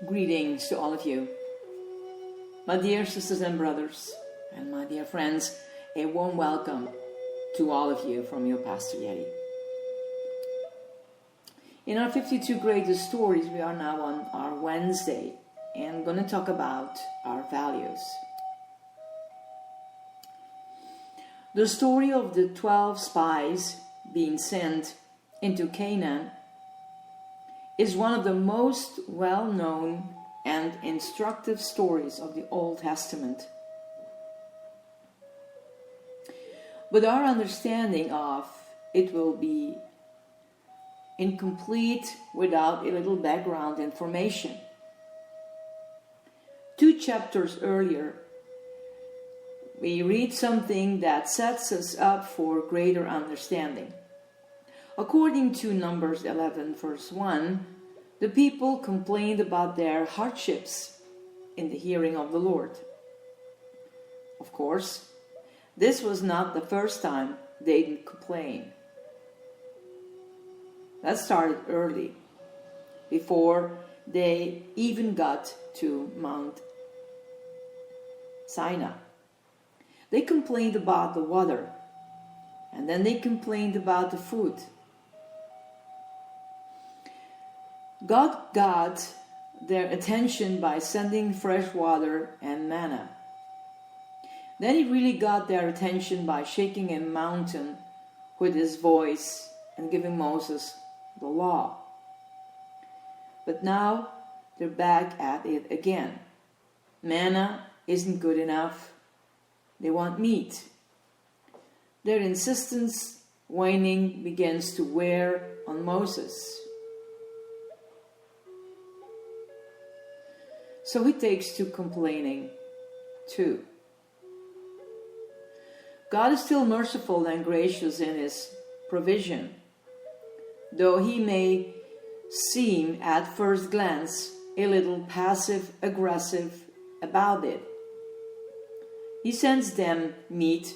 Greetings to all of you, my dear sisters and brothers, and my dear friends. A warm welcome to all of you from your Pastor Yeti. In our 52 Greatest Stories, we are now on our Wednesday and going to talk about our values. The story of the 12 spies being sent into Canaan is one of the most well-known and instructive stories of the Old Testament. But our understanding of it will be incomplete without a little background information. 2 chapters earlier, we read something that sets us up for greater understanding. According to Numbers 11 verse 1, the people complained about their hardships in the hearing of the Lord. Of course, this was not the first time they didn't complain. That started early, before they even got to Mount Sinai. They complained about the water, and then they complained about the food. God got their attention by sending fresh water and manna. Then he really got their attention by shaking a mountain with his voice and giving Moses the law. But now they're back at it again. Manna isn't good enough. They want meat. Their insistence waning begins to wear on Moses. So he takes to complaining too. God is still merciful and gracious in his provision, though he may seem at first glance a little passive-aggressive about it. He sends them meat,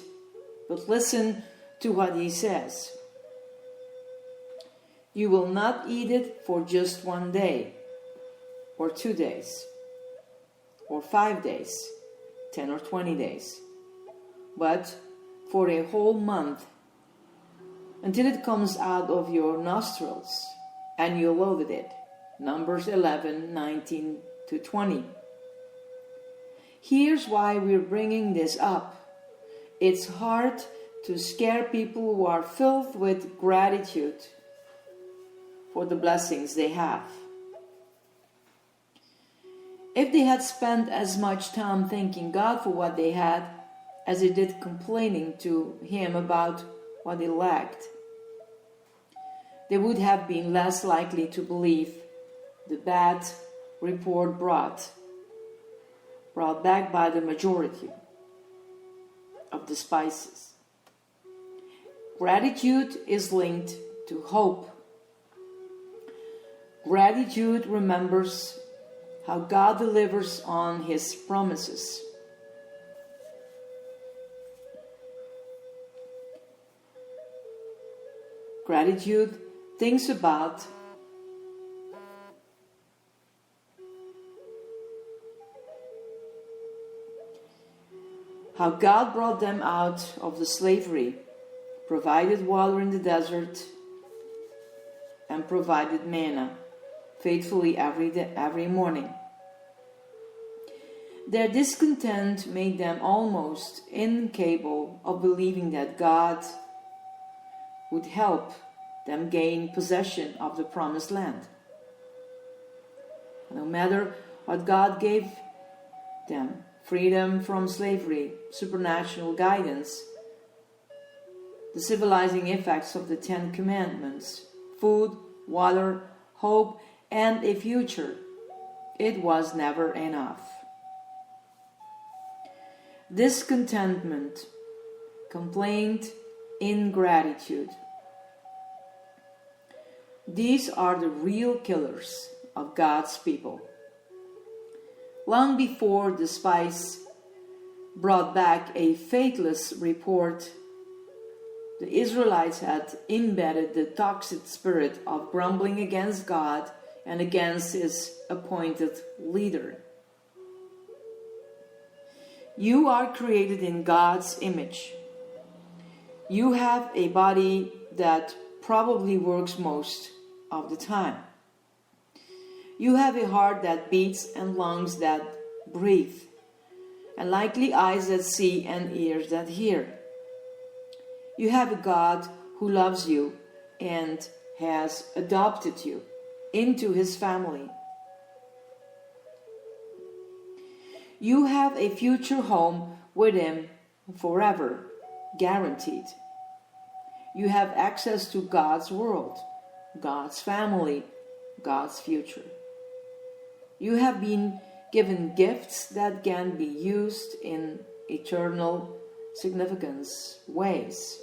but listen to what he says. You will not eat it for just 1 day, or 2 days, or 5 days, 10 or 20 days, but for a whole month, until it comes out of your nostrils, and you loathe it. Numbers 11:19-20. Here's why we're bringing this up. It's hard to scare people who are filled with gratitude for the blessings they have. If they had spent as much time thanking God for what they had as they did complaining to him about what they lacked, they would have been less likely to believe the bad report brought back by the majority of the spices. Gratitude is linked to hope. Gratitude remembers how God delivers on his promises. Gratitude thinks about how God brought them out of the slavery, provided water in the desert, and provided manna faithfully every morning. Their discontent made them almost incapable of believing that God would help them gain possession of the promised land. No matter what God gave them, freedom from slavery, supernatural guidance, the civilizing effects of the 10 Commandments, food, water, hope, and a future, it was never enough. Discontentment, complaint, ingratitude. These are the real killers of God's people. Long before the spies brought back a faithless report, the Israelites had embedded the toxic spirit of grumbling against God and against his appointed leader. You are created in God's image. You have a body that probably works most of the time. You have a heart that beats and lungs that breathe, and likely eyes that see and ears that hear. You have a God who loves you and has adopted you into his family. You have a future home with him forever, guaranteed. You have access to God's world, God's family, God's future. You have been given gifts that can be used in eternal significance ways.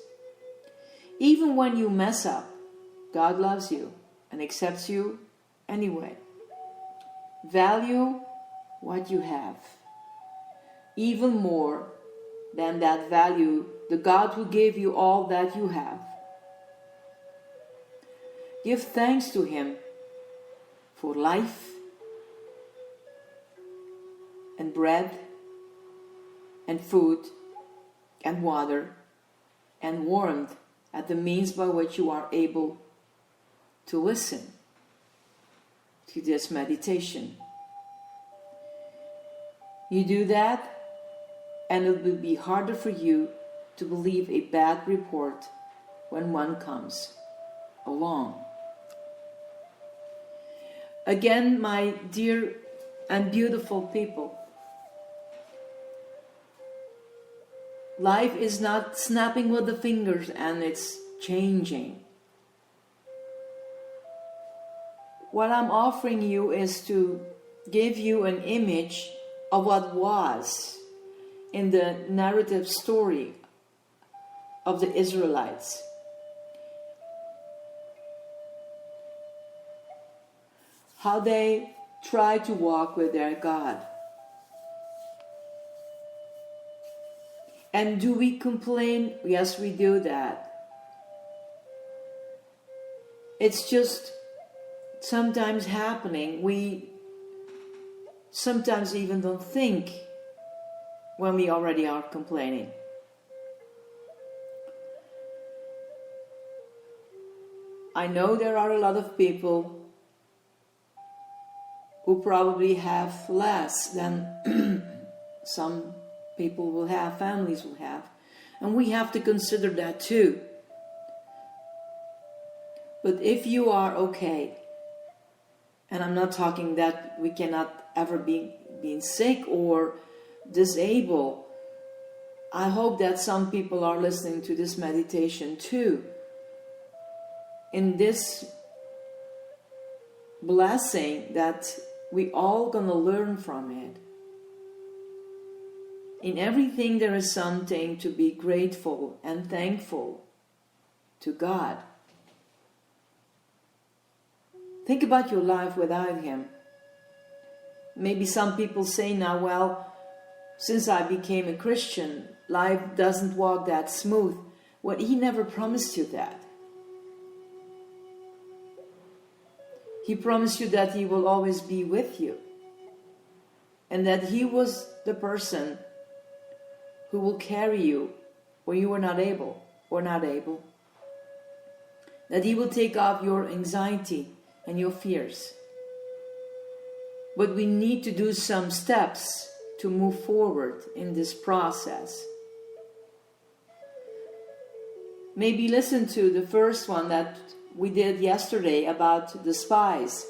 Even when you mess up, God loves you and accepts you anyway. Value what you have. Even more than that, value the God who gave you all that you have. Give thanks to him for life and bread and food and water and warmth at the means by which you are able to listen to this meditation. You do that, and it will be harder for you to believe a bad report when one comes along. Again, my dear and beautiful people, life is not snapping with the fingers and it's changing. What I'm offering you is to give you an image of what was in the narrative story of the Israelites. How they tried to walk with their God. And do we complain? Yes, we do that. It's just sometimes happening. We sometimes even don't think when we already are complaining. I know there are a lot of people who probably have less than some people will have, families will have. And we have to consider that too. But if you are okay, and I'm not talking that we cannot ever be being sick or disabled, I hope that some people are listening to this meditation too. In this blessing that we all gonna learn from it. In everything there is something to be grateful and thankful to God. Think about your life without him. Maybe some people say now, well, since I became a Christian, life doesn't walk that smooth. Well, he never promised you that. He promised you that he will always be with you. And that he was the person who will carry you when you are not able or not able. That he will take off your anxiety and your fears. But we need to do some steps to move forward in this process. Maybe listen to the first one that we did yesterday about the spies.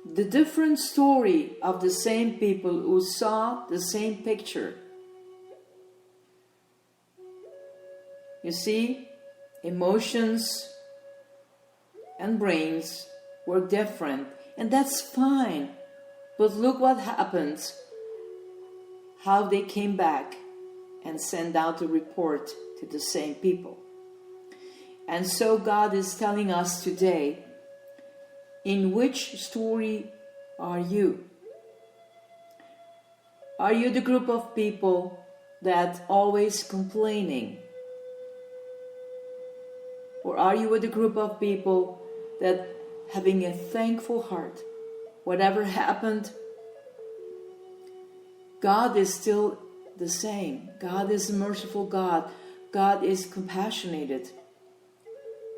The different story of the same people who saw the same picture. You see, emotions and brains were different, and that's fine. But look what happens, how they came back and sent out a report to the same people. And so God is telling us today, in which story are you? Are you the group of people that always complaining? Or are you with a group of people that having a thankful heart. Whatever happened, God is still the same. God is a merciful God. God is compassionate.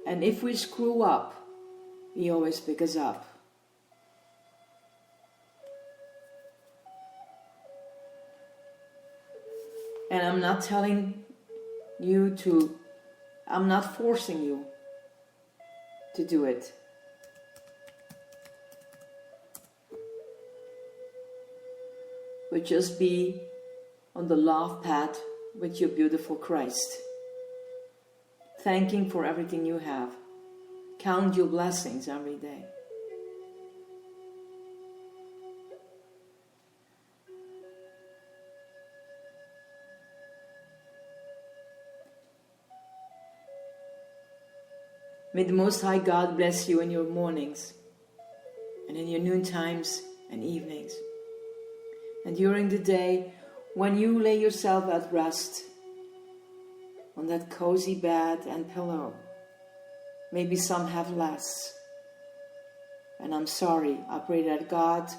And if we screw up, He always picks us up. And I'm not telling you to, I'm not forcing you to do it. But just be on the love path with your beautiful Christ. Thanking for everything you have. Count your blessings every day. May the Most High God bless you in your mornings and in your noon times and evenings. And during the day, when you lay yourself at rest on that cozy bed and pillow, maybe some have less. And I'm sorry, I pray that God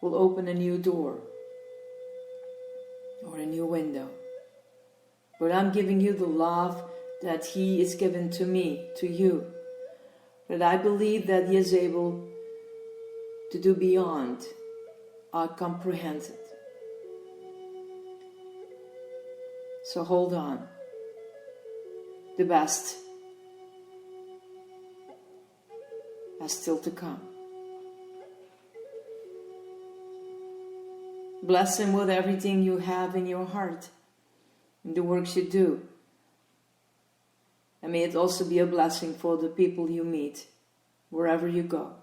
will open a new door or a new window. But I'm giving you the love that He is given to me, to you. That I believe that He is able to do beyond our comprehension. So hold on. The best has still to come. Bless Him with everything you have in your heart, in the works you do. And may it also be a blessing for the people you meet, wherever you go.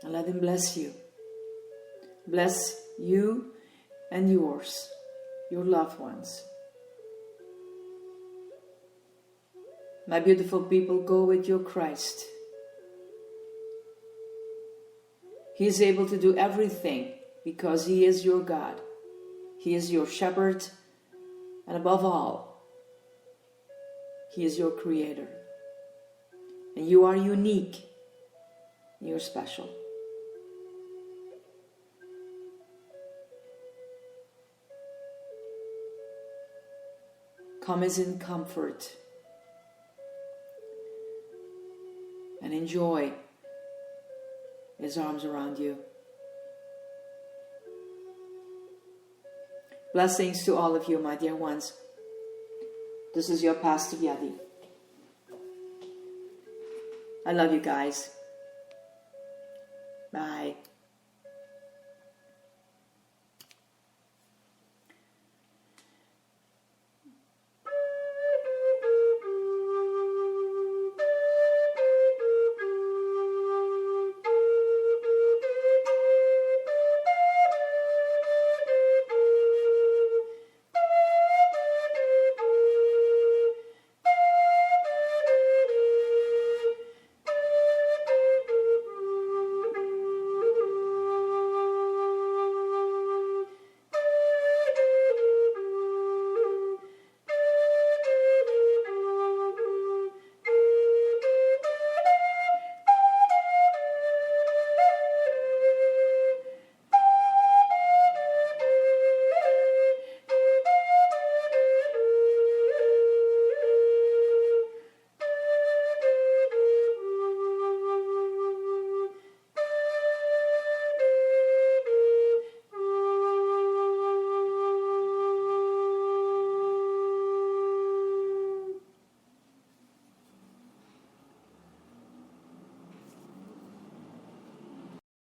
And let Him bless you. Bless you and yours, your loved ones. My beautiful people, go with your Christ. He is able to do everything because He is your God. He is your shepherd, and above all, He is your creator. And you are unique. You're special. Come as in comfort and enjoy His arms around you. Blessings to all of you, my dear ones. This is your Pastor Yadi. I love you guys. Bye.